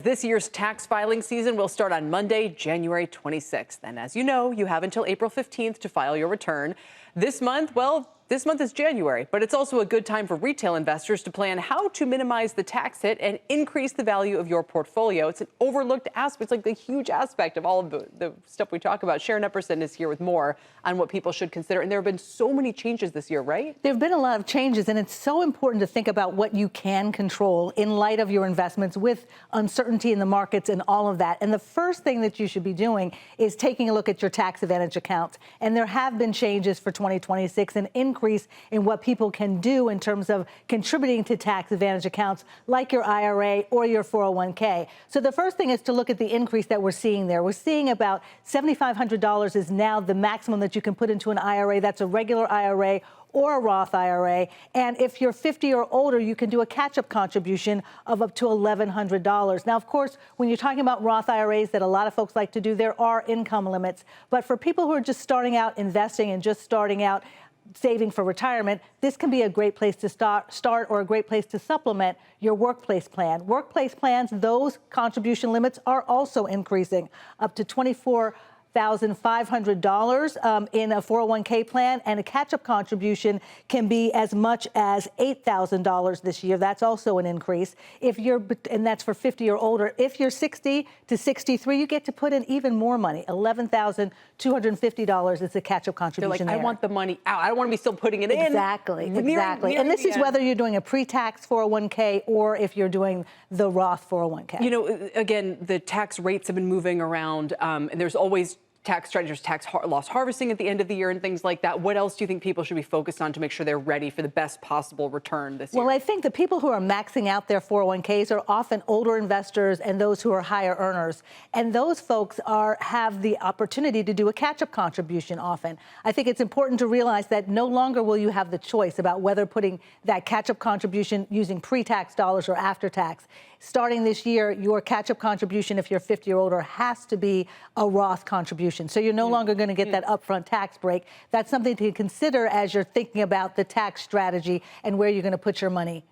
This year's tax filing season will start on Monday, January 26th. And as you know, you have until April 15th to file your return. This month is January, but it's also a good time for retail investors to plan how to minimize the tax hit and increase the value of your portfolio. It's an overlooked aspect. It's like the huge aspect of all of the stuff we talk about. Sharon Epperson is here with more on what people should consider. And there have been so many changes this year, right? There have been a lot of changes, and it's so important to think about what you can control in light of your investments with uncertainty in the markets and all of that. And the first thing that you should be doing is taking a look at your tax advantage accounts. And there have been changes for 2026, an increase in what people can do in terms of contributing to tax advantage accounts like your IRA or your 401k. So the first thing is to look at the increase that we're seeing there. We're seeing about $7,500 is now the maximum that you can put into an IRA. That's a regular IRA or a Roth IRA. And if you're 50 or older, you can do a catch-up contribution of up to $1,100. Now, of course, when you're talking about Roth IRAs that a lot of folks like to do, there are income limits. But for people who are just starting out investing and just starting out saving for retirement, this can be a great place to start or a great place to supplement your workplace plan. Workplace plans, those contribution limits are also increasing up to $24,500 in a 401k plan, and a catch-up contribution can be as much as $8,000 this year. That's also an increase. And that's for 50 or older. If you're 60 to 63, you get to put in even more money. $11,250 is the catch-up contribution. They're like, I want the money out. I don't want to be still putting it in. Exactly. And this is whether you're doing a pre-tax 401k or if you're doing the Roth 401k. You know, again, the tax rates have been moving around, and there's always tax strategies, loss harvesting at the end of the year and things like that. What else do you think people should be focused on to make sure they're ready for the best possible return this year? Well, I think the people who are maxing out their 401ks are often older investors and those who are higher earners. And those folks have the opportunity to do a catch-up contribution often. I think it's important to realize that no longer will you have the choice about whether putting that catch-up contribution using pre-tax dollars or after-tax. Starting this year, your catch-up contribution, if you're 50 or older, has to be a Roth contribution. So you're no longer going to get that upfront tax break. That's something to consider as you're thinking about the tax strategy and where you're going to put your money.